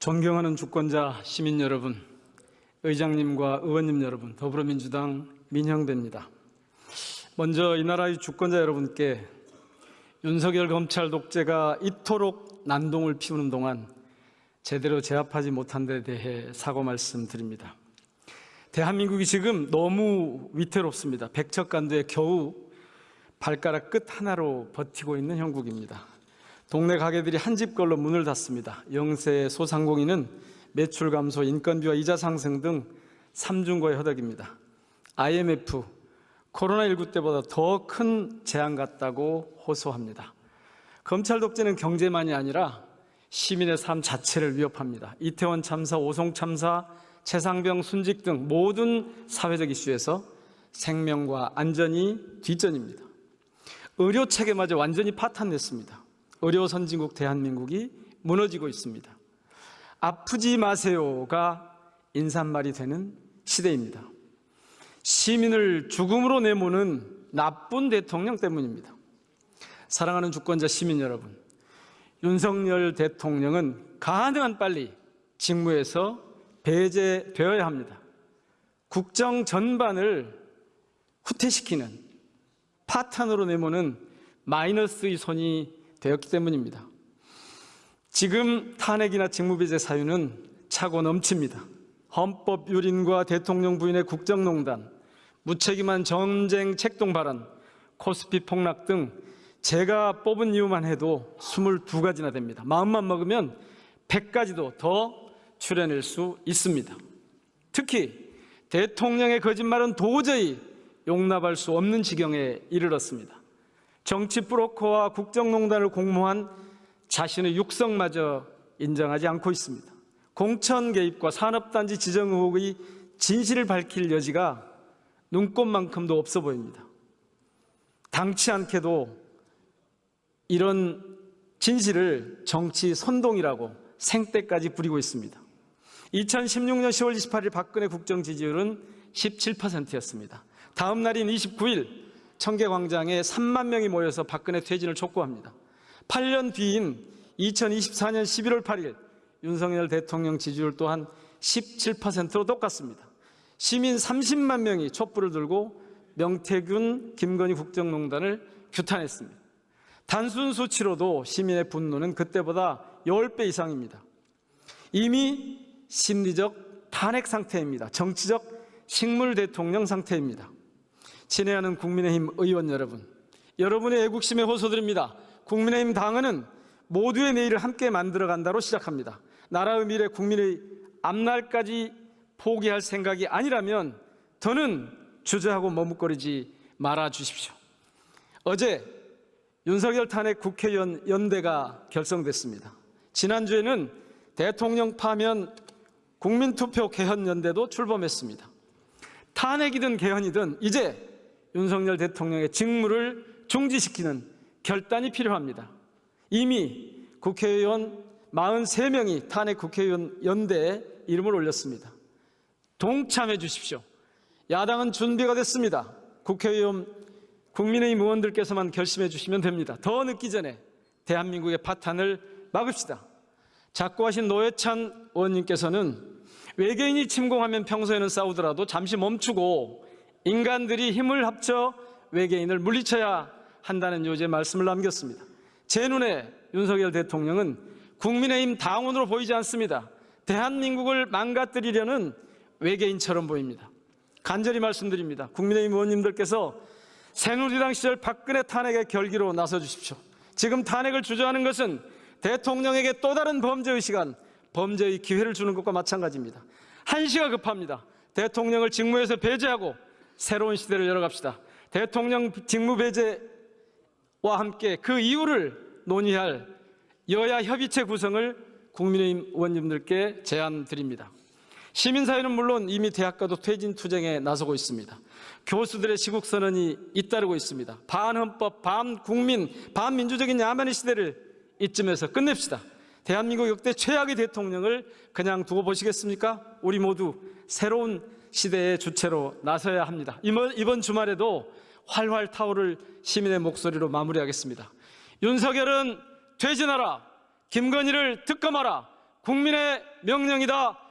존경하는 주권자 시민 여러분, 의장님과 의원님 여러분, 더불어민주당 민형배입니다. 먼저 이 나라의 주권자 여러분께 윤석열 검찰 독재가 이토록 난동을 피우는 동안 제대로 제압하지 못한 데 대해 사과 말씀드립니다. 대한민국이 지금 너무 위태롭습니다. 백척간도에 겨우 발가락 끝 하나로 버티고 있는 형국입니다. 동네 가게들이 한 집 걸로 문을 닫습니다. 영세 소상공인은 매출 감소, 인건비와 이자 상승 등 삼중고의 허덕입니다. IMF, 코로나19 때보다 더 큰 재앙 같다고 호소합니다. 검찰 독재는 경제만이 아니라 시민의 삶 자체를 위협합니다. 이태원 참사, 오송 참사, 최상병 순직 등 모든 사회적 이슈에서 생명과 안전이 뒷전입니다. 의료 체계마저 완전히 파탄냈습니다. 의료 선진국 대한민국이 무너지고 있습니다. 아프지 마세요가 인사말이 되는 시대입니다. 시민을 죽음으로 내모는 나쁜 대통령 때문입니다. 사랑하는 주권자 시민 여러분, 윤석열 대통령은 가능한 빨리 직무에서 배제되어야 합니다. 국정 전반을 후퇴시키는 파탄으로 내모는 마이너스의 손이 되었기 때문입니다. 지금 탄핵이나 직무배제 사유는 차고 넘칩니다. 헌법 유린과 대통령 부인의 국정농단, 무책임한 전쟁 책동 발언, 코스피 폭락 등 제가 뽑은 이유만 해도 22가지나 됩니다. 마음만 먹으면 100가지도 더 추려낼 수 있습니다. 특히 대통령의 거짓말은 도저히 용납할 수 없는 지경에 이르렀습니다. 정치 브로커와 국정농단을 공모한 자신의 육성마저 인정하지 않고 있습니다. 공천 개입과 산업단지 지정 의혹의 진실을 밝힐 여지가 눈꼽만큼도 없어 보입니다. 당치 않게도 이런 진실을 정치 선동이라고 생떼까지 부리고 있습니다. 2016년 10월 28일 박근혜 국정 지지율은 17%였습니다. 다음 날인 29일 청계광장에 3만 명이 모여서 박근혜 퇴진을 촉구합니다. 8년 뒤인 2024년 11월 8일 윤석열 대통령 지지율 또한 17%로 똑같습니다. 시민 30만 명이 촛불을 들고 명태균, 김건희 국정농단을 규탄했습니다. 단순 수치로도 시민의 분노는 그때보다 10배 이상입니다. 이미 심리적 탄핵 상태입니다. 정치적 식물 대통령 상태입니다. 친애하는 국민의힘 의원 여러분, 여러분의 애국심에 호소드립니다. 국민의힘 당헌은 모두의 내일을 함께 만들어간다로 시작합니다. 나라의 미래, 국민의 앞날까지 포기할 생각이 아니라면 더는 주저하고 머뭇거리지 말아주십시오. 어제 윤석열 탄핵 국회의원 연대가 결성됐습니다. 지난주에는 대통령 파면 국민투표 개헌연대도 출범했습니다. 탄핵이든 개헌이든 이제 윤석열 대통령의 직무를 중지시키는 결단이 필요합니다. 이미 국회의원 43명이 탄핵 국회의원 연대에 이름을 올렸습니다. 동참해 주십시오. 야당은 준비가 됐습니다. 국회의원 국민의힘 의원들께서만 결심해 주시면 됩니다. 더 늦기 전에 대한민국의 파탄을 막읍시다. 작고하신 노회찬 의원님께서는 외계인이 침공하면 평소에는 싸우더라도 잠시 멈추고 인간들이 힘을 합쳐 외계인을 물리쳐야 한다는 요지의 말씀을 남겼습니다. 제 눈에 윤석열 대통령은 국민의힘 당원으로 보이지 않습니다. 대한민국을 망가뜨리려는 외계인처럼 보입니다. 간절히 말씀드립니다. 국민의힘 의원님들께서 새누리당 시절 박근혜 탄핵의 결기로 나서주십시오. 지금 탄핵을 주저하는 것은 대통령에게 또 다른 범죄의 시간, 범죄의 기회를 주는 것과 마찬가지입니다. 한시가 급합니다. 대통령을 직무에서 배제하고 새로운 시대를 열어갑시다. 대통령 직무 배제와 함께 그 이유를 논의할 여야 협의체 구성을 국민의힘 의원님들께 제안드립니다. 시민사회는 물론 이미 대학가도 퇴진 투쟁에 나서고 있습니다. 교수들의 시국선언이 잇따르고 있습니다. 반헌법, 반국민, 반민주적인 야만의 시대를 이쯤에서 끝냅시다. 대한민국 역대 최악의 대통령을 그냥 두고 보시겠습니까? 우리 모두 새로운 시대의 주체로 나서야 합니다. 이번 주말에도 활활 타오를 시민의 목소리로 마무리하겠습니다. 윤석열은 퇴진하라, 김건희를 특검하라, 국민의 명령이다.